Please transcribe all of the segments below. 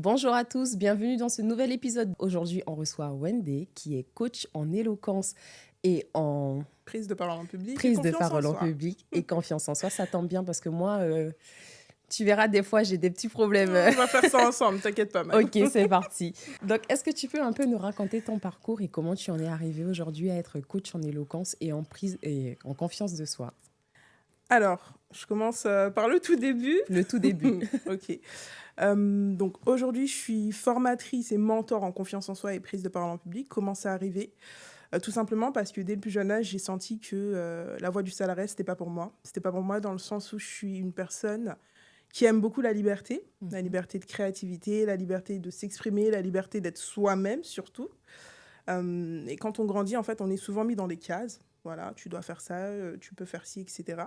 Bonjour à tous, bienvenue dans ce nouvel épisode. Aujourd'hui, on reçoit Wendy qui est coach en éloquence et en Prise de parole en public et prise de confiance en parole en soi. public et confiance en soi. Ça tombe bien parce que moi, tu verras, des fois, j'ai des petits problèmes. On va faire ça ensemble, t'inquiète pas, Mano. Ok, c'est parti. Donc, est-ce que tu peux un peu nous raconter ton parcours et comment tu en es arrivé aujourd'hui à être coach en éloquence et en prise et en confiance de soi? Alors, je commence par le tout début. Le tout début. Ok. Donc aujourd'hui, je suis formatrice et mentor en confiance en soi et prise de parole en public. Comment ça arrivé? Tout simplement parce que dès le plus jeune âge, j'ai senti que la voie du salariat, c'était pas pour moi. C'était pas pour moi dans le sens où je suis une personne qui aime beaucoup la liberté de créativité, la liberté de s'exprimer, la liberté d'être soi-même surtout. Et quand on grandit, en fait, on est souvent mis dans des cases. Voilà, tu dois faire ça, tu peux faire ci, etc.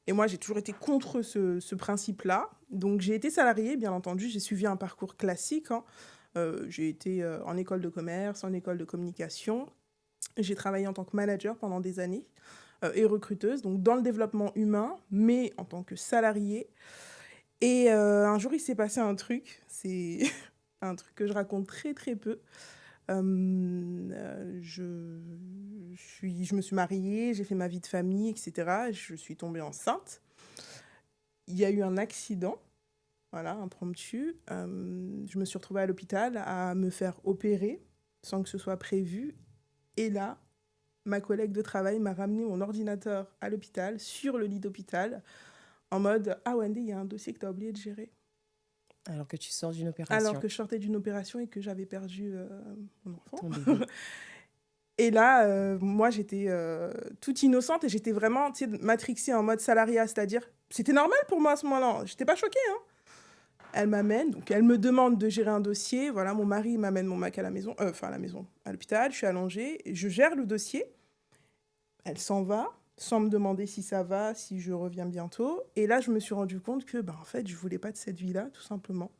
Et moi, j'ai toujours été contre ce principe-là. Donc, j'ai été salariée, bien entendu. J'ai suivi un parcours classique, hein. J'ai été en école de commerce, en école de communication. J'ai travaillé en tant que manager pendant des années et recruteuse, donc dans le développement humain, mais en tant que salariée. Et un jour, il s'est passé un truc. C'est un truc que je raconte très, très peu. Je me suis mariée, j'ai fait ma vie de famille, etc. Je suis tombée enceinte. Il y a eu un accident, voilà, impromptu. Je me suis retrouvée à l'hôpital à me faire opérer sans que ce soit prévu. Et là, ma collègue de travail m'a ramené mon ordinateur à l'hôpital, sur le lit d'hôpital, en mode « Ah Wendy, il y a un dossier que tu as oublié de gérer ». Alors que tu sors d'une Alors opération, que je sortais d'une opération et que j'avais perdu mon enfant. ton bébé. Et là, moi, j'étais toute innocente et j'étais vraiment, tu sais, matrixée en mode salariat, c'est-à-dire, c'était normal pour moi à ce moment-là. J'étais pas choquée, hein. Elle m'amène, donc elle me demande de gérer un dossier. Voilà, mon mari m'amène mon Mac à la maison, enfin à la maison, à l'hôpital. Je suis allongée, et je gère le dossier. Elle s'en va, sans me demander si ça va, si je reviens bientôt. Et là, je me suis rendu compte que, en fait, je voulais pas de cette vie-là, tout simplement.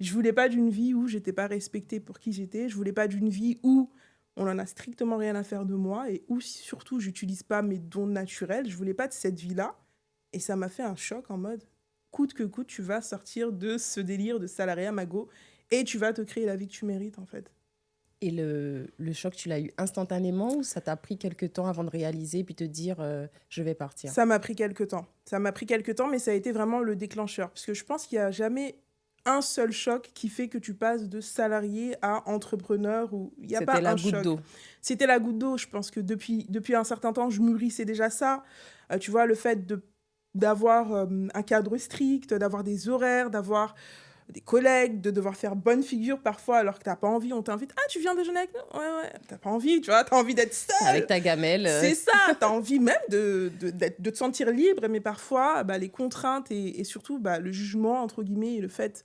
Je voulais pas d'une vie où j'étais pas respectée pour qui j'étais. Je voulais pas d'une vie où on en a strictement rien à faire de moi et où surtout j'utilise pas mes dons naturels. Je voulais pas de cette vie-là. Et ça m'a fait un choc en mode, coûte que coûte, tu vas sortir de ce délire de salariat magot et tu vas te créer la vie que tu mérites en fait. Et le choc, tu l'as eu instantanément ou ça t'a pris quelques temps avant de réaliser puis te dire je vais partir? Ça m'a pris quelques temps. Ça m'a pris quelques temps, mais ça a été vraiment le déclencheur. Parce que je pense qu'il n'y a jamais un seul choc qui fait que tu passes de salarié à entrepreneur. Ou il n'y a C'était pas la un goutte choc. d'eau. C'était la goutte d'eau. Je pense que depuis un certain temps, je mûrissais déjà ça. Tu vois, le fait d'avoir un cadre strict, d'avoir des horaires, d'avoir des collègues, de devoir faire bonne figure parfois alors que t'as pas envie, on t'invite, ah tu viens déjeuner avec nous? Ouais, ouais, t'as pas envie, tu vois, t'as envie d'être Avec seule. ta gamelle. C'est ça, t'as envie même de te sentir libre, mais parfois les contraintes et surtout le jugement, entre guillemets, et le fait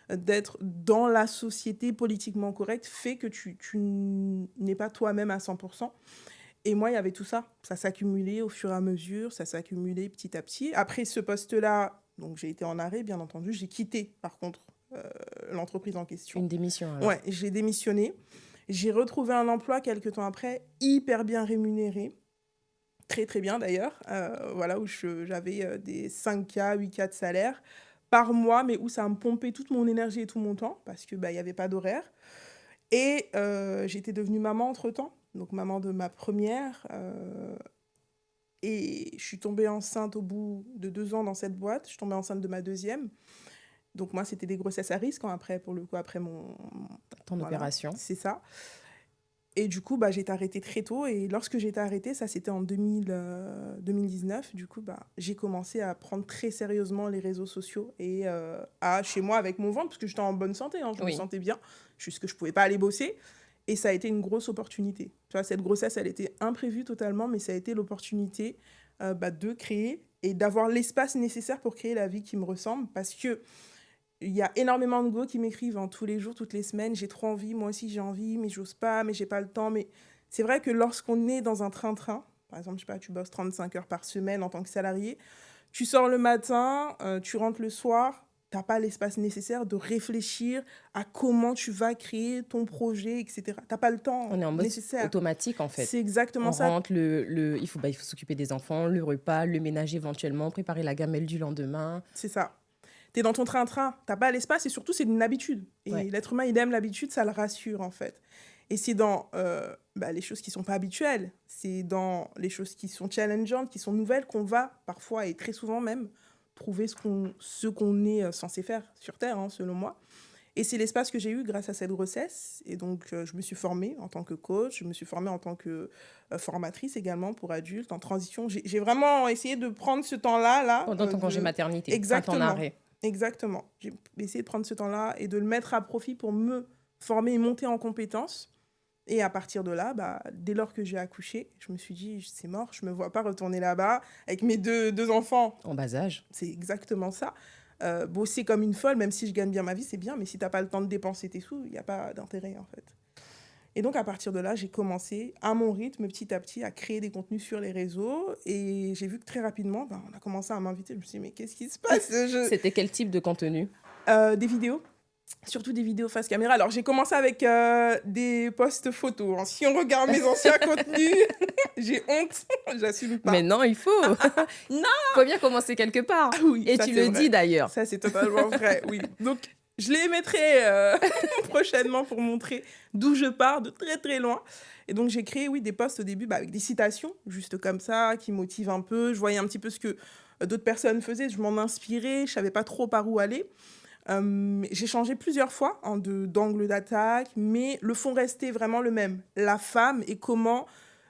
d'être dans la société politiquement correcte fait que tu n'es pas toi-même à 100%. Et moi, il y avait tout ça. Ça s'accumulait au fur et à mesure, ça s'accumulait petit à petit. Après ce poste-là, donc j'ai été en arrêt, bien entendu. J'ai quitté, par contre, l'entreprise en question. Une démission alors. Ouais, j'ai démissionné. J'ai retrouvé un emploi quelques temps après, hyper bien rémunéré. Très, très bien d'ailleurs. Voilà, où j'avais des 5K, 8K de salaire par mois, mais où ça me pompait toute mon énergie et tout mon temps, parce que il y avait pas d'horaire. Et j'étais devenue maman entre-temps, donc maman de ma première. Et je suis tombée enceinte au bout de 2 ans dans cette boîte. Je suis tombée enceinte de ma deuxième. Donc moi, c'était des grossesses à risque, hein, après, pour le coup, après Ton voilà, opération. c'est ça. Et du coup, j'ai été arrêtée très tôt. Et lorsque j'ai été arrêtée, ça c'était en 2019, du coup, j'ai commencé à prendre très sérieusement les réseaux sociaux et à chez moi avec mon ventre, parce que j'étais en bonne santé, hein, je me Oui. sentais bien, juste que je pouvais pas aller bosser. Et ça a été une grosse opportunité. Tu vois, cette grossesse, elle était imprévue totalement, mais ça a été l'opportunité de créer et d'avoir l'espace nécessaire pour créer la vie qui me ressemble. Parce que il y a énormément de go qui m'écrivent tous les jours, toutes les semaines. J'ai trop envie, moi aussi j'ai envie, mais j'ose pas, mais j'ai pas le temps. Mais c'est vrai que lorsqu'on est dans un train-train, par exemple, je sais pas, tu bosses 35 heures par semaine en tant que salarié, tu sors le matin, tu rentres le soir, t'as pas l'espace nécessaire de réfléchir à comment tu vas créer ton projet, etc. T'as pas le temps On est en mode nécessaire. automatique en fait. C'est exactement On ça. rentre, il faut s'occuper des enfants, le repas, le ménage éventuellement, préparer la gamelle du lendemain. C'est ça. Tu es dans ton train-train, tu n'as pas l'espace et surtout, c'est une habitude. Et Ouais. l'être humain, il aime l'habitude, ça le rassure en fait. Et c'est dans les choses qui ne sont pas habituelles, c'est dans les choses qui sont challengeantes, qui sont nouvelles, qu'on va parfois et très souvent même prouver ce qu'on est censé faire sur Terre, hein, selon moi. Et c'est l'espace que j'ai eu grâce à cette grossesse. Et donc, je me suis formée en tant que coach, je me suis formée en tant que formatrice également pour adultes, en transition. J'ai vraiment essayé de prendre ce temps-là. Pendant ton congé maternité, enfin, ton Exactement. arrêt. Exactement. J'ai essayé de prendre ce temps-là et de le mettre à profit pour me former et monter en compétences. Et à partir de là, dès lors que j'ai accouché, je me suis dit, c'est mort, je ne me vois pas retourner là-bas avec mes deux enfants. En bas âge. C'est exactement ça. Bosser comme une folle, même si je gagne bien ma vie, c'est bien, mais si tu n'as pas le temps de dépenser tes sous, il n'y a pas d'intérêt, en fait. Et donc, à partir de là, j'ai commencé, à mon rythme, petit à petit, à créer des contenus sur les réseaux. Et j'ai vu que très rapidement, on a commencé à m'inviter. Je me suis dit, mais qu'est-ce qui se passe? C'était quel type de contenu? Des vidéos. Surtout des vidéos face caméra. Alors, j'ai commencé avec des posts photos. Hein. Si on regarde mes anciens contenus, j'ai honte. J'assume pas. Mais non, il faut. Non. Il faut bien commencer quelque part. Ah oui, et ça, tu c'est le vrai. dis d'ailleurs. Ça, c'est totalement vrai, oui. Donc, je les mettrai prochainement pour montrer d'où je pars, de très, très loin. Et donc, j'ai créé, des posts au début avec des citations, juste comme ça, qui motivent un peu. Je voyais un petit peu ce que d'autres personnes faisaient. Je m'en inspirais. Je savais pas trop par où aller. J'ai changé plusieurs fois d'angle d'attaque, mais le fond restait vraiment le même. La femme et comment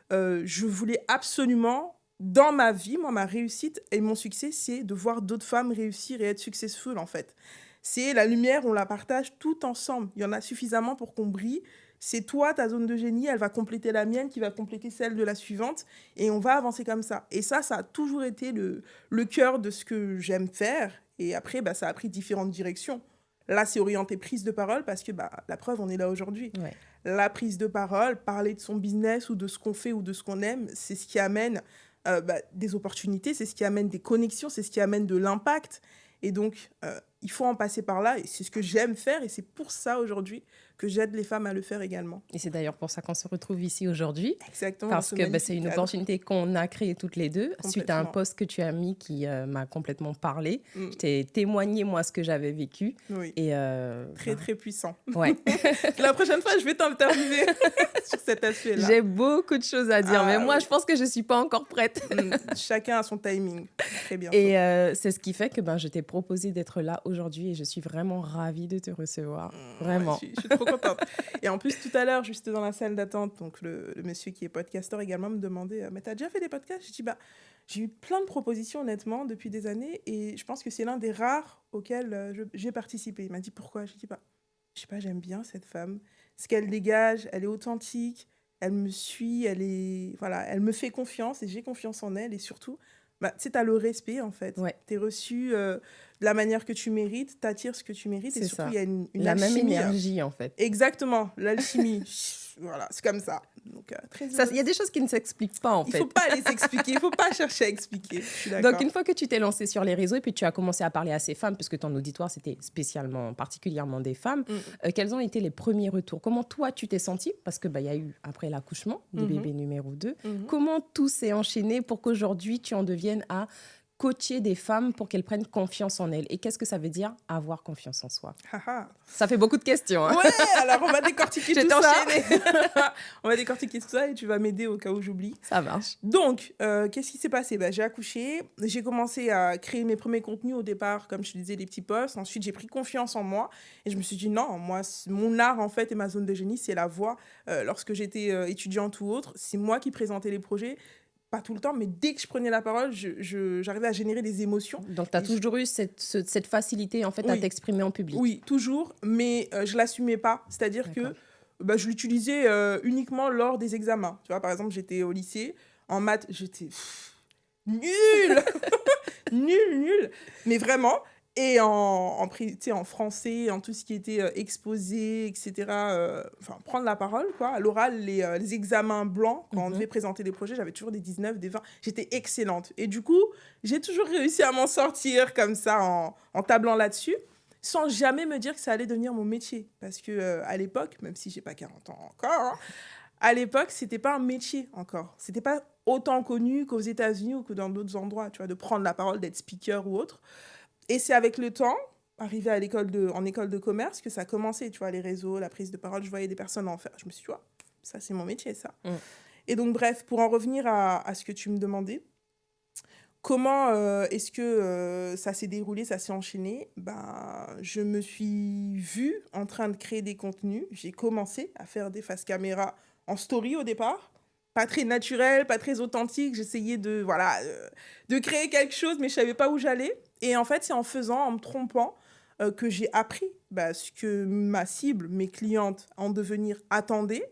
je voulais absolument, dans ma vie, moi, ma réussite et mon succès, c'est de voir d'autres femmes réussir et être successful, en fait. C'est la lumière, on la partage tout ensemble. Il y en a suffisamment pour qu'on brille. C'est toi, ta zone de génie, elle va compléter la mienne, qui va compléter celle de la suivante, et on va avancer comme ça. Et ça a toujours été le cœur de ce que j'aime faire. Et après, ça a pris différentes directions. Là, c'est orienté prise de parole parce que la preuve, on est là aujourd'hui. Ouais. La prise de parole, parler de son business ou de ce qu'on fait ou de ce qu'on aime, c'est ce qui amène des opportunités, c'est ce qui amène des connexions, c'est ce qui amène de l'impact. Et donc, il faut en passer par là. Et c'est ce que j'aime faire. Et c'est pour ça, aujourd'hui, que j'aide les femmes à le faire également. Et c'est d'ailleurs pour ça qu'on se retrouve ici aujourd'hui. Exactement. Parce que c'est une opportunité qu'on a créée toutes les deux suite à un post que tu as mis qui m'a complètement parlé. Je t'ai témoigné, moi, ce que j'avais vécu. Oui. Et très, très puissant. Ouais. La prochaine fois, je vais t'interviewer sur cet aspect-là. J'ai beaucoup de choses à dire, mais moi, je pense que je ne suis pas encore prête. Chacun a son timing. Très bien. Et c'est ce qui fait que je t'ai proposé d'être là aujourd'hui et je suis vraiment ravie de te recevoir. Vraiment. Ouais, je suis trop contente. Et en plus, tout à l'heure, juste dans la salle d'attente, donc le monsieur qui est podcasteur également me demandait « Mais t'as déjà fait des podcasts ?» J'ai dit « J'ai eu plein de propositions, honnêtement, depuis des années. Et je pense que c'est l'un des rares auxquels j'ai participé. » Il m'a dit « Pourquoi ?» J'ai dit « Je sais pas, j'aime bien cette femme. Ce qu'elle dégage, elle est authentique. Elle me suit, elle me fait confiance et j'ai confiance en elle. Et surtout, tu sais, t'as le respect, en fait. Ouais. T'es reçu de la manière que tu mérites, t'attires ce que tu mérites. C'est et surtout, il y a une la alchimie, même énergie, en fait. Exactement, l'alchimie. Voilà, c'est comme ça. Donc, il y a des choses qui ne s'expliquent pas, en fait. Il ne faut pas les expliquer, il ne faut pas chercher à expliquer. Je suis d'accord. Donc, une fois que tu t'es lancée sur les réseaux et puis tu as commencé à parler à ces femmes, puisque ton auditoire, c'était particulièrement des femmes, quels ont été les premiers retours? Comment toi, tu t'es sentie? Parce qu'il y a eu, après l'accouchement du bébé numéro 2, comment tout s'est enchaîné pour qu'aujourd'hui, tu en deviennes à coacher des femmes pour qu'elles prennent confiance en elles? Et qu'est-ce que ça veut dire avoir confiance en soi? Ça fait beaucoup de questions. Hein. Ouais, alors on va décortiquer tout ça. On va décortiquer tout ça et tu vas m'aider au cas où j'oublie. Ça marche. Donc, qu'est-ce qui s'est passé? J'ai accouché, j'ai commencé à créer mes premiers contenus au départ, comme je te disais, des petits posts. Ensuite, j'ai pris confiance en moi et je me suis dit non, moi, mon art en fait et ma zone de génie, c'est la voix. Lorsque j'étais étudiante ou autre, c'est moi qui présentais les projets. Pas tout le temps, mais dès que je prenais la parole, j'arrivais à générer des émotions. Donc, tu as toujours eu cette facilité, en fait, à t'exprimer en public. Oui, toujours, mais je ne l'assumais pas. C'est-à-dire que je l'utilisais uniquement lors des examens. Tu vois, par exemple, j'étais au lycée, en maths, j'étais nulle nulle, mais vraiment. Et en français, en tout ce qui était exposé, etc. Prendre la parole, quoi. À l'oral, les examens blancs, quand on devait présenter des projets, j'avais toujours des 19, des 20. J'étais excellente. Et du coup, j'ai toujours réussi à m'en sortir comme ça, en tablant là-dessus, sans jamais me dire que ça allait devenir mon métier. Parce qu'à l'époque, même si je n'ai pas 40 ans encore, hein, à l'époque, ce n'était pas un métier encore. Ce n'était pas autant connu qu'aux États-Unis ou que dans d'autres endroits, tu vois, de prendre la parole, d'être speaker ou autre. Et c'est avec le temps arrivée en école de commerce que ça a commencé, tu vois, les réseaux, la prise de parole. Je voyais des personnes en faire. Je me suis dit, ouais, ça, c'est mon métier, ça. Et donc, bref, pour en revenir à ce que tu me demandais, comment est-ce que ça s'est déroulé, ça s'est enchaîné? Je me suis vue en train de créer des contenus. J'ai commencé à faire des face caméra en story au départ. Pas très naturel, pas très authentique. J'essayais de créer quelque chose, mais je savais pas où j'allais. Et en fait, c'est en faisant, en me trompant, que j'ai appris ce que ma cible, mes clientes en devenir attendaient.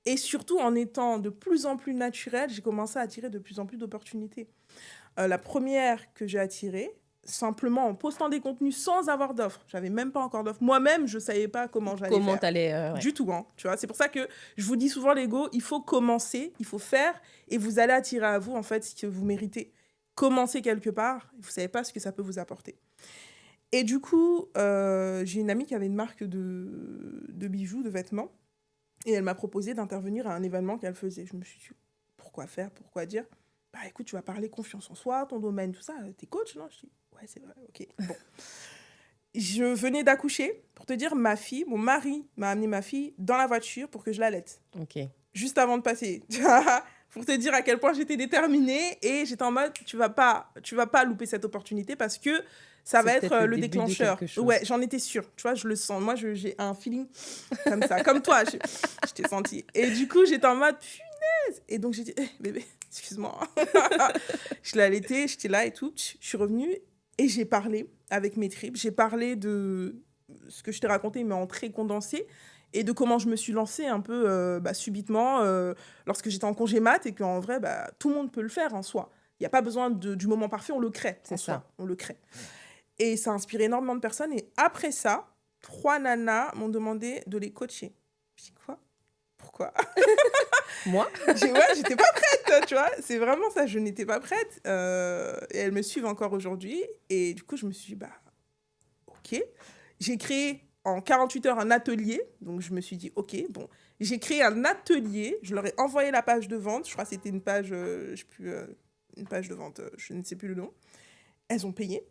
Et surtout, en étant de plus en plus naturelle, j'ai commencé à attirer de plus en plus d'opportunités. La première que j'ai attirée, simplement en postant des contenus sans avoir d'offres. J'avais même pas encore d'offres. Moi-même, je savais pas comment j'allais faire. Comment t'allais... Du tout, hein, tu vois. C'est pour ça que je vous dis souvent, les go, il faut commencer, il faut faire, et vous allez attirer à vous, en fait, ce que vous méritez. Commencez quelque part, vous savez pas ce que ça peut vous apporter. Et du coup, j'ai une amie qui avait une marque de bijoux, de vêtements, et elle m'a proposé d'intervenir à un événement qu'elle faisait. Je me suis dit, pourquoi faire, pourquoi dire? Écoute, tu vas parler confiance en soi, ton domaine, tout ça. T'es coach, non? Je dis, ouais, c'est vrai, ok. Bon. Je venais d'accoucher, pour te dire, mon mari m'a amené ma fille dans la voiture pour que je l'allaite. Ok. Juste avant de passer. Pour te dire à quel point j'étais déterminée, et j'étais en mode, tu vas pas louper cette opportunité parce que ça va être le déclencheur. Ouais, j'en étais sûre. Tu vois, je le sens. Moi, j'ai un feeling comme ça. Comme toi, je t'ai senti. Et du coup, j'étais en mode, punaise. Et donc, j'ai dit, bébé, excuse-moi. Je l'ai allaité, j'étais là et tout. Je suis revenue et j'ai parlé avec mes tripes. J'ai parlé de ce que je t'ai raconté, mais en très condensé. Et de comment je me suis lancée un peu subitement lorsque j'étais en congé mat, et qu'en vrai, tout le monde peut le faire en soi. Il n'y a pas besoin du moment parfait, on le crée. C'est ça. On le crée. Et ça a inspiré énormément de personnes. Et après ça, 3 nanas m'ont demandé de les coacher. Je dis quoi? Pourquoi? Moi? J'étais pas prête, tu vois. C'est vraiment ça, je n'étais pas prête. Et elles me suivent encore aujourd'hui. Et du coup, je me suis dit, ok. J'ai créé en 48 heures un atelier. Donc, je me suis dit, ok, bon. J'ai créé un atelier. Je leur ai envoyé la page de vente. Je crois que c'était une page, une page de vente, je ne sais plus le nom. Elles ont payé.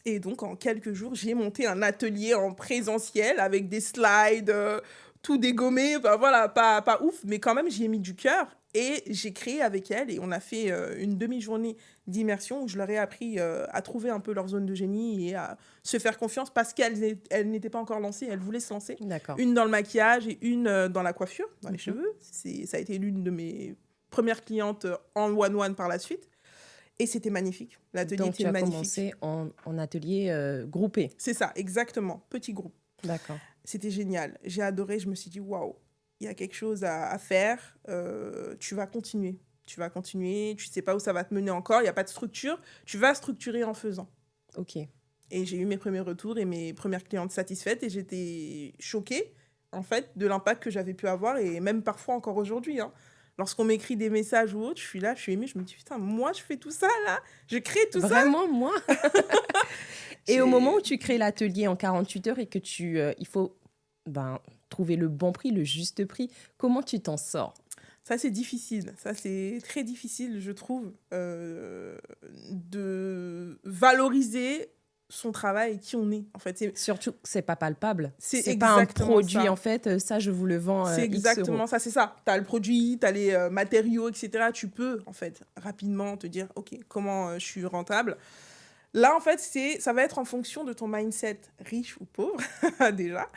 Et donc, en quelques jours, j'ai monté un atelier en présentiel avec des slides, tout dégommé. Voilà, pas ouf, mais quand même, j'y ai mis du cœur. Et j'ai créé avec elles, et on a fait une demi-journée d'immersion où je leur ai appris à trouver un peu leur zone de génie et à se faire confiance parce qu'elles n'étaient pas encore lancées, elles voulaient se lancer. D'accord. Une dans le maquillage et une dans la coiffure, dans les cheveux. Ça a été l'une de mes premières clientes en one-one par la suite. Et c'était magnifique. L'atelier était magnifique. Donc, tu as commencé en atelier groupé. C'est ça, exactement. Petit groupe. D'accord. C'était génial. J'ai adoré. Je me suis dit, waouh, il y a quelque chose à faire. Tu vas continuer. Tu vas continuer. Tu ne sais pas où ça va te mener encore. Il n'y a pas de structure. Tu vas structurer en faisant. Ok. Et j'ai eu mes premiers retours et mes premières clientes satisfaites. Et j'étais choquée, en fait, de l'impact que j'avais pu avoir. Et même parfois encore aujourd'hui, hein. Lorsqu'on m'écrit des messages ou autre, je suis là, je suis émue, je me dis, putain, moi, je fais tout ça, là. Je crée tout ça. Vraiment, moi. Et au moment où tu crées l'atelier en 48 heures et que il faut trouver le bon prix, le juste prix, comment tu t'en sors? Ça, c'est difficile. Ça, c'est très difficile, je trouve, de valoriser son travail et qui on est, en fait. Surtout, c'est pas palpable. C'est pas un produit, ça. En fait. Ça, je vous le vends c'est exactement ça, c'est ça. Tu as le produit, tu as les matériaux, etc. Tu peux, en fait, rapidement te dire, OK, comment je suis rentable. Là, en fait, ça va être en fonction de ton mindset, riche ou pauvre, déjà,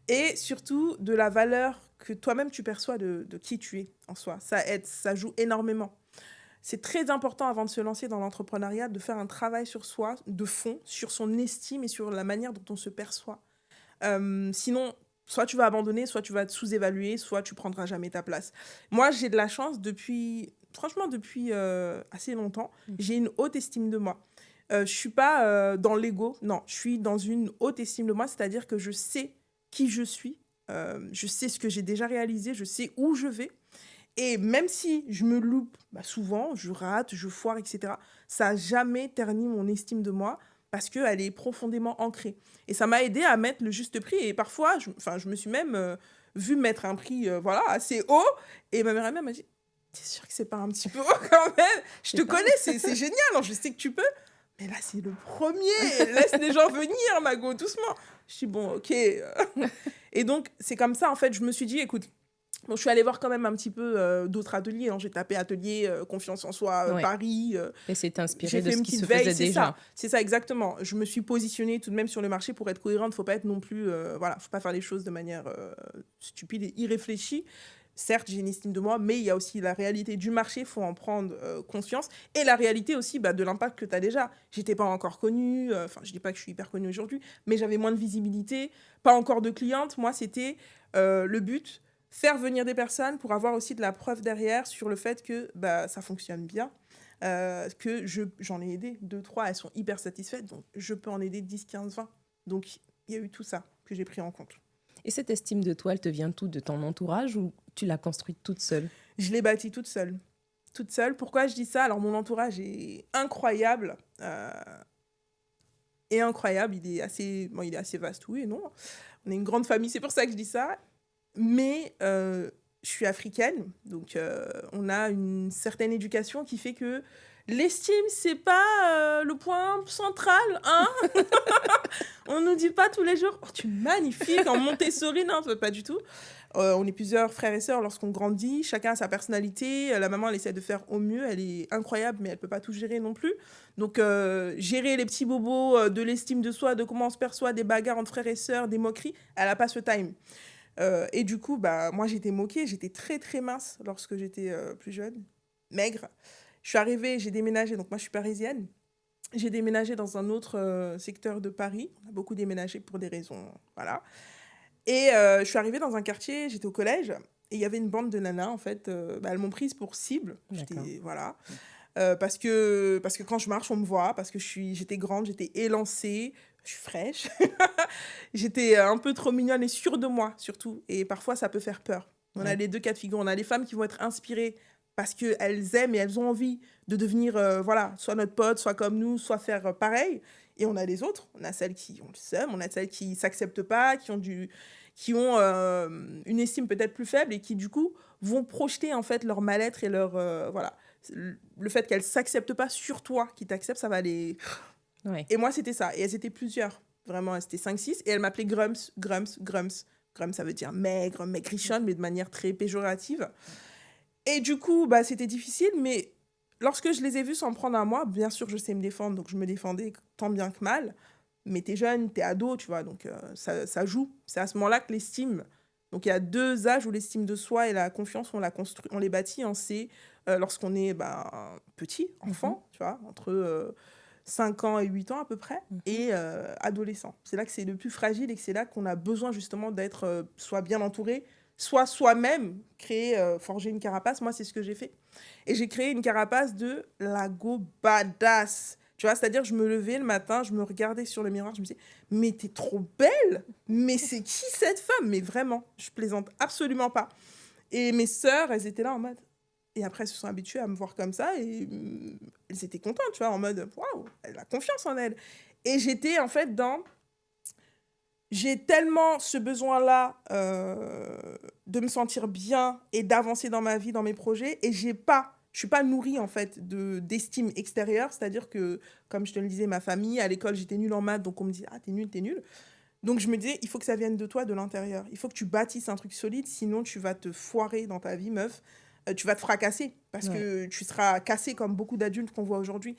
et surtout de la valeur que toi-même tu perçois de qui tu es en soi. Ça joue énormément. C'est très important avant de se lancer dans l'entrepreneuriat de faire un travail sur soi, de fond, sur son estime et sur la manière dont on se perçoit. Sinon, soit tu vas abandonner, soit tu vas te sous-évaluer, soit tu prendras jamais ta place. Moi, j'ai de la chance depuis assez longtemps. J'ai une haute estime de moi. Je suis pas dans l'ego, non, je suis dans une haute estime de moi, c'est-à-dire que je sais qui je suis, je sais ce que j'ai déjà réalisé, je sais où je vais. Et même si je me loupe souvent, je rate, je foire, etc., ça n'a jamais terni mon estime de moi parce qu'elle est profondément ancrée. Et ça m'a aidé à mettre le juste prix. Et parfois, je me suis même vue mettre un prix assez haut. Et ma mère m'a dit, t'es sûre que c'est pas un petit peu haut quand même? Je te connais, c'est génial, je sais que tu peux. Mais là, c'est le premier. Laisse les gens venir, Mago, doucement. Je dis, bon, ok. Et donc, c'est comme ça, en fait, je me suis dit, écoute, bon, je suis allée voir quand même un petit peu d'autres ateliers. Hein. J'ai tapé atelier confiance en soi, Ouais. Paris. Et c'est inspiré J'ai de fait ce une qui petite se veille, faisait déjà. C'est ça, exactement. Je me suis positionnée tout de même sur le marché pour être cohérente. Faut pas être non plus, voilà, faut pas faire les choses de manière stupide et irréfléchie. Certes, j'ai une estime de moi, mais il y a aussi la réalité du marché, il faut en prendre conscience. Et la réalité aussi de l'impact que tu as déjà. J'étais pas encore connue, enfin, je dis pas que je suis hyper connue aujourd'hui, mais j'avais moins de visibilité, pas encore de clientes. Moi, c'était le but, faire venir des personnes pour avoir aussi de la preuve derrière sur le fait que ça fonctionne bien. Que j'en ai aidé 2, 3, elles sont hyper satisfaites, donc je peux en aider 10, 15, 20. Donc, il y a eu tout ça que j'ai pris en compte. Et cette estime de toi, elle te vient tout de ton entourage ou tu l'as construite toute seule? Je l'ai bâtie toute seule. Toute seule. Pourquoi je dis ça? Alors, mon entourage est incroyable. Incroyable. Il est assez vaste, oui et non. On est une grande famille, c'est pour ça que je dis ça. Mais je suis africaine, donc on a une certaine éducation qui fait que l'estime, c'est pas le point central, hein. On nous dit pas tous les jours, oh, tu es magnifique en Montessori, non, pas du tout. On est plusieurs frères et sœurs lorsqu'on grandit, chacun a sa personnalité. La maman, elle essaie de faire au mieux, elle est incroyable, mais elle peut pas tout gérer non plus. Donc, gérer les petits bobos de l'estime de soi, de comment on se perçoit, des bagarres entre frères et sœurs, des moqueries, elle a pas ce time. Et du coup, moi, j'étais moquée, j'étais très, très mince lorsque j'étais plus jeune, maigre. Je suis arrivée, j'ai déménagé, donc moi, je suis parisienne. J'ai déménagé dans un autre secteur de Paris. On a beaucoup déménagé pour des raisons, voilà. Et je suis arrivée dans un quartier, j'étais au collège, et il y avait une bande de nanas, en fait. Elles m'ont prise pour cible. Voilà. Parce que quand je marche, on me voit, parce que j'étais grande, j'étais élancée, je suis fraîche. J'étais un peu trop mignonne et sûre de moi, surtout. Et parfois, ça peut faire peur. On a les deux cas de figure. On a les femmes qui vont être inspirées parce qu'elles aiment et elles ont envie de devenir, soit notre pote, soit comme nous, soit faire pareil. Et on a les autres. On a celles qui ont le seum, on a celles qui ne s'acceptent pas, qui ont une estime peut-être plus faible et qui, du coup, vont projeter, en fait, leur mal-être et leur... le fait qu'elles ne s'acceptent pas sur toi, qui t'acceptent, ça va les... Ouais. Et moi, c'était ça. Et elles étaient plusieurs. Vraiment, elles étaient 5-6. Et elles m'appelaient Grums, Grums, Grums. Grums, ça veut dire maigre, maigrichonne, mais de manière très péjorative. Et du coup, c'était difficile, mais lorsque je les ai vues s'en prendre à moi, bien sûr, je sais me défendre, donc je me défendais tant bien que mal. Mais t'es jeune, t'es ado, tu vois, donc ça joue. C'est à ce moment-là que l'estime... Donc, il y a 2 âges où l'estime de soi et la confiance, on les bâtit. C'est lorsqu'on est petit, enfant, tu vois, entre 5 ans et 8 ans à peu près, et adolescent. C'est là que c'est le plus fragile et que c'est là qu'on a besoin justement d'être soit bien entouré, soit soi-même forger une carapace. Moi, c'est ce que j'ai fait. Et j'ai créé une carapace de la go badass. Tu vois, c'est-à-dire, je me levais le matin, je me regardais sur le miroir, je me disais, mais t'es trop belle, mais c'est qui cette femme? Mais vraiment, je plaisante absolument pas. Et mes sœurs, elles étaient là en mode... Et après, elles se sont habituées à me voir comme ça et elles étaient contentes, tu vois, en mode, waouh, elle a confiance en elle. Et j'étais en fait j'ai tellement ce besoin-là de me sentir bien et d'avancer dans ma vie, dans mes projets, et je suis pas nourrie en fait d'estime extérieure, c'est-à-dire que, comme je te le disais, ma famille, à l'école, j'étais nulle en maths, donc on me dit, ah, t'es nulle. Donc je me disais, il faut que ça vienne de toi, de l'intérieur. Il faut que tu bâtisses un truc solide, sinon tu vas te foirer dans ta vie, meuf. Tu vas te fracasser, parce que tu seras cassée comme beaucoup d'adultes qu'on voit aujourd'hui.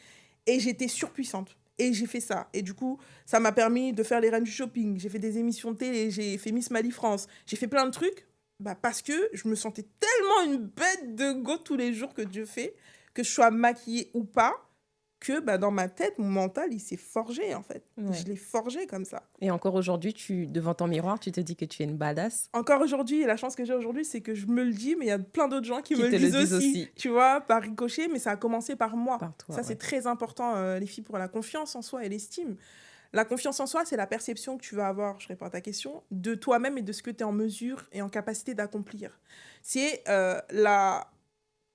Et j'étais surpuissante. Et j'ai fait ça. Et du coup, ça m'a permis de faire les reines du shopping. J'ai fait des émissions de télé, j'ai fait Miss Mali France. J'ai fait plein de trucs parce que je me sentais tellement une bête de go tous les jours que Dieu fait, que je sois maquillée ou pas, que dans ma tête, mon mental, il s'est forgé, en fait. Ouais. Je l'ai forgé comme ça. Et encore aujourd'hui, devant ton miroir, tu te dis que tu es une badass? Encore aujourd'hui, la chance que j'ai aujourd'hui, c'est que je me le dis, mais il y a plein d'autres gens qui me le disent aussi. Tu vois, par ricochet, mais ça a commencé par moi. Par toi, ça, c'est très important, les filles, pour la confiance en soi et l'estime. La confiance en soi, c'est la perception que tu vas avoir, je réponds à ta question, de toi-même et de ce que tu es en mesure et en capacité d'accomplir. C'est la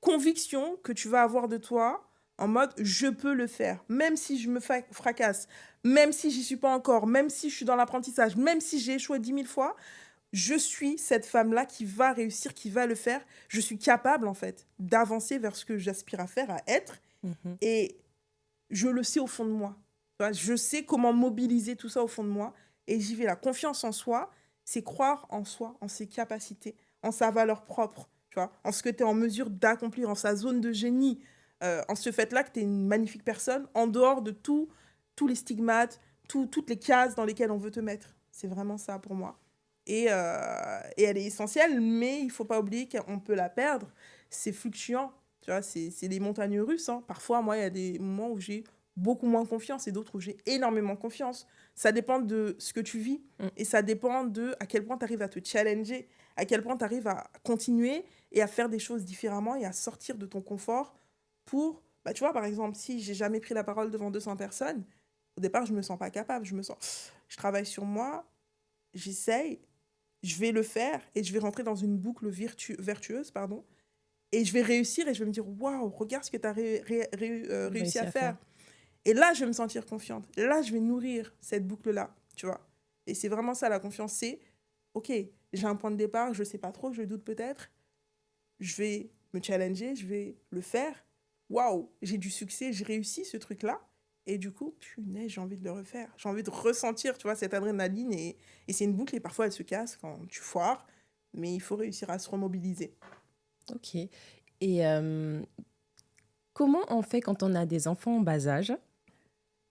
conviction que tu vas avoir de toi, en mode, je peux le faire, même si je me fracasse, même si j'y suis pas encore, même si je suis dans l'apprentissage, même si j'ai échoué 10 000 fois, je suis cette femme-là qui va réussir, qui va le faire. Je suis capable, en fait, d'avancer vers ce que j'aspire à faire, à être. Et je le sais au fond de moi. Tu vois, je sais comment mobiliser tout ça au fond de moi et j'y vais. La confiance en soi, c'est croire en soi, en ses capacités, en sa valeur propre, tu vois, en ce que tu es en mesure d'accomplir, en sa zone de génie, en ce fait-là que tu es une magnifique personne, en dehors de tous les stigmates, toutes les cases dans lesquelles on veut te mettre. C'est vraiment ça pour moi. Et elle est essentielle, mais il ne faut pas oublier qu'on peut la perdre. C'est fluctuant, tu vois, c'est des montagnes russes. Hein. Parfois, moi, il y a des moments où j'ai beaucoup moins confiance et d'autres où j'ai énormément confiance. Ça dépend de ce que tu vis et ça dépend de à quel point tu arrives à te challenger, à quel point tu arrives à continuer et à faire des choses différemment et à sortir de ton confort pour, bah, tu vois, par exemple, si j'ai jamais pris la parole devant 200 personnes, au départ, je me sens pas capable. Je travaille sur moi, j'essaye, je vais le faire et je vais rentrer dans une boucle vertueuse, pardon, et je vais réussir et je vais me dire, waouh, regarde ce que tu as réussi à faire. Et là, je vais me sentir confiante. Et là, je vais nourrir cette boucle-là, tu vois. Et c'est vraiment ça, la confiance, c'est, OK, j'ai un point de départ, je ne sais pas trop, je doute peut-être. Je vais me challenger, je vais le faire. Waouh, j'ai du succès, j'ai réussi ce truc-là. Et du coup, punaise, j'ai envie de le refaire. J'ai envie de ressentir, tu vois, cette adrénaline. Et c'est une boucle et parfois, elle se casse quand tu foires. Mais il faut réussir à se remobiliser. Ok. Et comment on fait quand on a des enfants en bas âge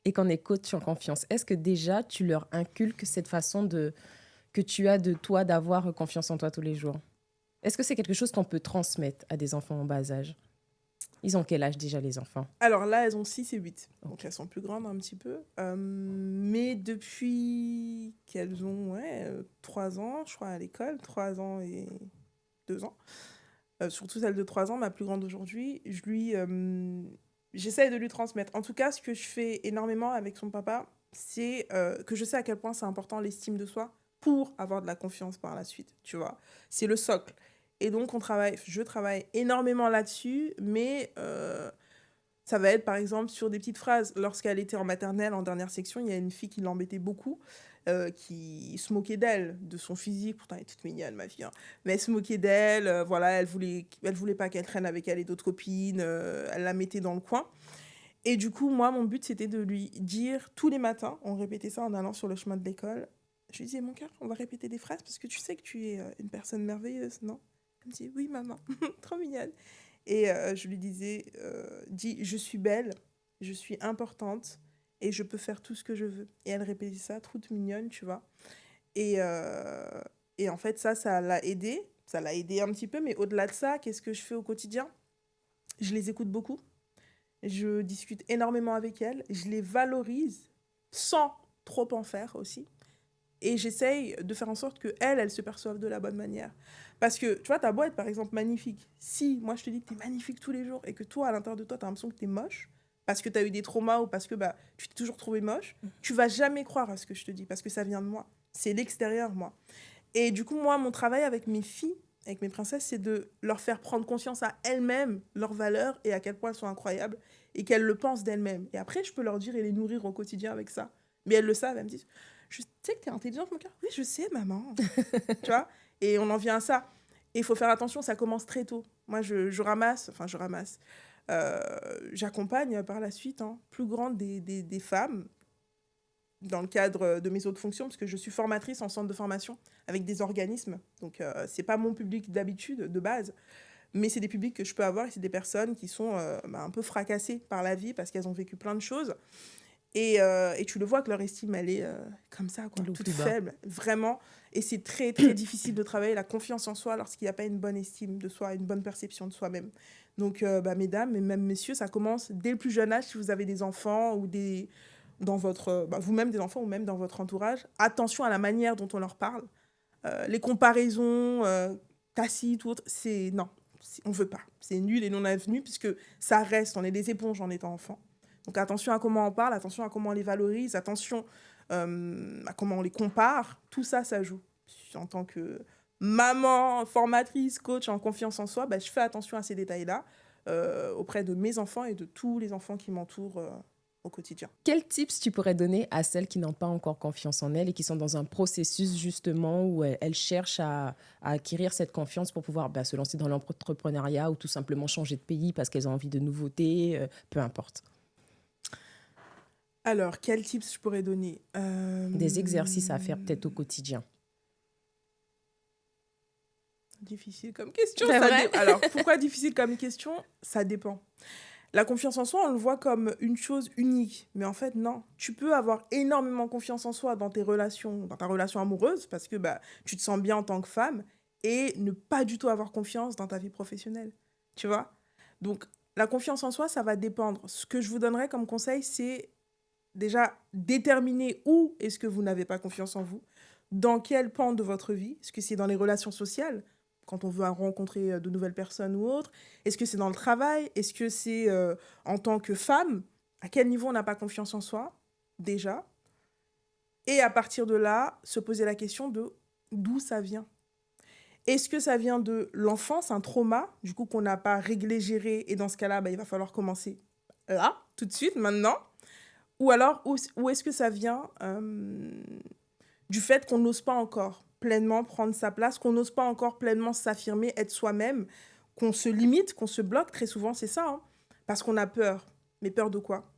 et qu'on est coach en confiance? Est-ce que déjà, tu leur inculques cette façon que tu as de toi d'avoir confiance en toi tous les jours? Est-ce que c'est quelque chose qu'on peut transmettre à des enfants en bas âge? Ils ont quel âge déjà, les enfants? Alors là, elles ont 6 et 8. Ok. Donc elles sont plus grandes un petit peu. Mais depuis qu'elles ont 3 ans, je crois, à l'école, 3 ans et 2 ans, surtout celle de 3 ans, ma plus grande aujourd'hui, j'essaie de lui transmettre. En tout cas, ce que je fais énormément avec son papa, c'est que je sais à quel point c'est important l'estime de soi pour avoir de la confiance par la suite, tu vois. C'est le socle. Et donc, je travaille énormément là-dessus, mais ça va être par exemple sur des petites phrases. Lorsqu'elle était en maternelle, en dernière section, il y a une fille qui l'embêtait beaucoup, qui se moquait d'elle, de son physique. Pourtant, elle est toute mignonne, ma fille. Hein. Mais elle se moquait d'elle, voilà, elle voulait pas qu'elle traîne avec elle et d'autres copines. Elle la mettait dans le coin. Et du coup, moi, mon but, c'était de lui dire tous les matins, on répétait ça en allant sur le chemin de l'école. Je lui disais, mon cœur, on va répéter des phrases parce que tu sais que tu es une personne merveilleuse, non? Elle me dit, oui, maman, trop mignonne. Et je lui disais, dis, je suis belle, je suis importante et je peux faire tout ce que je veux. Et elle répétait ça, toute mignonne, tu vois. Et, euh, et en fait, ça l'a aidé. Ça l'a aidé un petit peu, mais au-delà de ça, qu'est-ce que je fais au quotidien? Je les écoute beaucoup. Je discute énormément avec elles. Je les valorise sans trop en faire aussi. Et j'essaye de faire en sorte qu'elles se perçoivent de la bonne manière. Parce que, tu vois, ta beau être, par exemple, magnifique. Si, moi, je te dis que tu es magnifique tous les jours et que toi, à l'intérieur de toi, tu as l'impression que tu es moche, parce que tu as eu des traumas ou parce que bah, tu t'es toujours trouvé moche, tu vas jamais croire à ce que je te dis, parce que ça vient de moi. C'est l'extérieur, moi. Et du coup, moi, mon travail avec mes filles, avec mes princesses, c'est de leur faire prendre conscience à elles-mêmes, leurs valeurs et à quel point elles sont incroyables et qu'elles le pensent d'elles-mêmes. Et après, je peux leur dire et les nourrir au quotidien avec ça. Mais elles le savent, elles me disent, je sais que tu es intelligente, mon cœur. Oui, je sais, maman. Tu vois. Et on en vient à ça. Et il faut faire attention, ça commence très tôt. Moi, je ramasse, j'accompagne par la suite, hein, plus grande des femmes dans le cadre de mes autres fonctions, parce que je suis formatrice en centre de formation avec des organismes. Donc, c'est pas mon public d'habitude, de base, mais c'est des publics que je peux avoir et c'est des personnes qui sont un peu fracassées par la vie parce qu'elles ont vécu plein de choses. Et tu le vois que leur estime, elle est comme ça, quoi, toute faible, vraiment. Et c'est très, très difficile de travailler la confiance en soi lorsqu'il n'y a pas une bonne estime de soi, une bonne perception de soi-même. Donc, mesdames et même messieurs, ça commence dès le plus jeune âge. Si vous avez des enfants ou dans votre, vous-même des enfants ou même dans votre entourage, attention à la manière dont on leur parle. Les comparaisons tacites ou autres, non, on ne veut pas. C'est nul et non avenu puisque ça reste, on est des éponges en étant enfant. Donc attention à comment on parle, attention à comment on les valorise, attention à comment on les compare. Tout ça, ça joue. En tant que maman, formatrice, coach en confiance en soi, je fais attention à ces détails-là auprès de mes enfants et de tous les enfants qui m'entourent au quotidien. Quels tips tu pourrais donner à celles qui n'ont pas encore confiance en elles et qui sont dans un processus justement où elles cherchent à acquérir cette confiance pour pouvoir se lancer dans l'entrepreneuriat ou tout simplement changer de pays parce qu'elles ont envie de nouveautés, peu importe? Alors, quels tips je pourrais donner? Des exercices à faire peut-être au quotidien. Difficile comme question. C'est vrai? Alors, pourquoi difficile comme question? Ça dépend. La confiance en soi, on le voit comme une chose unique. Mais en fait, non. Tu peux avoir énormément confiance en soi dans tes relations, dans ta relation amoureuse, parce que bah, tu te sens bien en tant que femme, et ne pas du tout avoir confiance dans ta vie professionnelle. Tu vois? Donc, la confiance en soi, ça va dépendre. Ce que je vous donnerais comme conseil, c'est déjà déterminer où est-ce que vous n'avez pas confiance en vous, dans quel pan de votre vie, est-ce que c'est dans les relations sociales, quand on veut rencontrer de nouvelles personnes ou autres, est-ce que c'est dans le travail, est-ce que c'est en tant que femme, à quel niveau on n'a pas confiance en soi, déjà, et à partir de là, se poser la question de d'où ça vient. Est-ce que ça vient de l'enfance, un trauma, du coup qu'on n'a pas réglé, géré, et dans ce cas-là, bah, il va falloir commencer là, tout de suite, maintenant. Ou alors, où est-ce que ça vient du fait qu'on n'ose pas encore pleinement prendre sa place, qu'on n'ose pas encore pleinement s'affirmer, être soi-même, qu'on se limite, qu'on se bloque, très souvent, c'est ça, hein, parce qu'on a peur. Mais peur de quoi?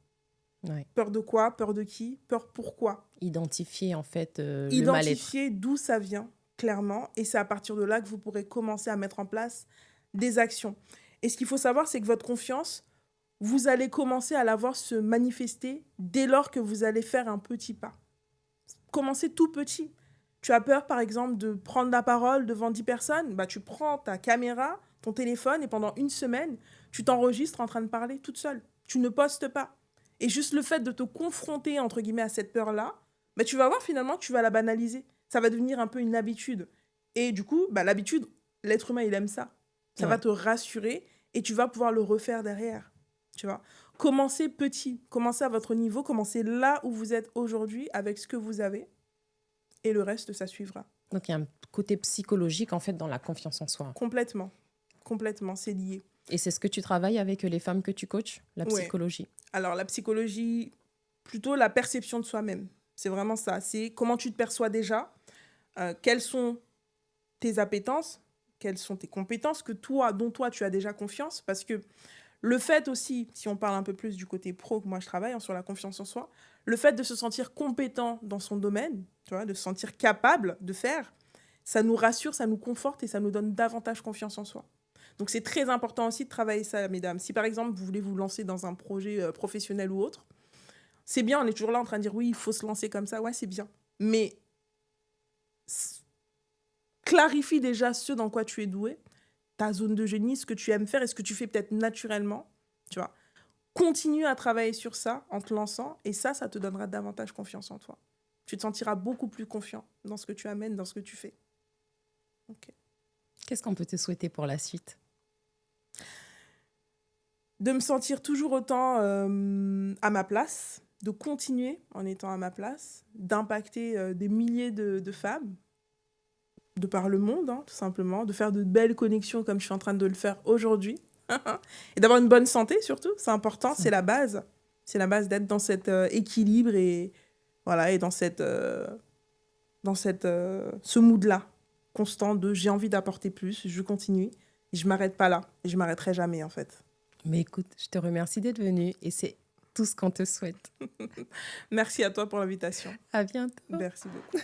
Ouais. Peur de quoi? Peur de qui? Peur pourquoi? Identifier en fait le mal-être. Identifier d'où ça vient, clairement, et c'est à partir de là que vous pourrez commencer à mettre en place des actions. Et ce qu'il faut savoir, c'est que votre confiance, vous allez commencer à la voir se manifester dès lors que vous allez faire un petit pas. Commencez tout petit. Tu as peur, par exemple, de prendre la parole devant 10 personnes, bah, tu prends ta caméra, ton téléphone, et pendant une semaine, tu t'enregistres en train de parler toute seule. Tu ne postes pas. Et juste le fait de te confronter, entre guillemets, à cette peur-là, bah, tu vas voir finalement que tu vas la banaliser. Ça va devenir un peu une habitude. Et du coup, bah, l'habitude, l'être humain, il aime ça. Ça va te rassurer et tu vas pouvoir le refaire derrière. Tu vois, commencez petit, commencez à votre niveau, commencez là où vous êtes aujourd'hui avec ce que vous avez et le reste, ça suivra. Donc il y a un côté psychologique en fait dans la confiance en soi. Complètement, complètement, c'est lié. Et c'est ce que tu travailles avec les femmes que tu coaches, la psychologie? Ouais. Alors la psychologie, plutôt la perception de soi-même. C'est vraiment ça, c'est comment tu te perçois déjà, quelles sont tes appétences, quelles sont tes compétences dont toi tu as déjà confiance, parce que le fait aussi, si on parle un peu plus du côté pro que moi je travaille, sur la confiance en soi, le fait de se sentir compétent dans son domaine, tu vois, de se sentir capable de faire, ça nous rassure, ça nous conforte et ça nous donne davantage confiance en soi. Donc c'est très important aussi de travailler ça, mesdames. Si par exemple vous voulez vous lancer dans un projet professionnel ou autre, c'est bien, on est toujours là en train de dire oui, il faut se lancer comme ça, ouais c'est bien. Mais clarifie déjà ce dans quoi tu es doué, ta zone de génie, ce que tu aimes faire et ce que tu fais peut-être naturellement, tu vois. Continue à travailler sur ça en te lançant et ça te donnera davantage confiance en toi. Tu te sentiras beaucoup plus confiant dans ce que tu amènes, dans ce que tu fais. Okay. Qu'est-ce qu'on peut te souhaiter pour la suite? De me sentir toujours autant à ma place, de continuer en étant à ma place, d'impacter des milliers de femmes de par le monde, hein, tout simplement, de faire de belles connexions comme je suis en train de le faire aujourd'hui. Et d'avoir une bonne santé surtout, c'est important, c'est la base. C'est la base d'être dans cet équilibre et, voilà, et dans ce mood-là constant de j'ai envie d'apporter plus, je continue, et je ne m'arrête pas là, et je ne m'arrêterai jamais en fait. Mais écoute, je te remercie d'être venue et c'est tout ce qu'on te souhaite. Merci à toi pour l'invitation. À bientôt. Merci beaucoup.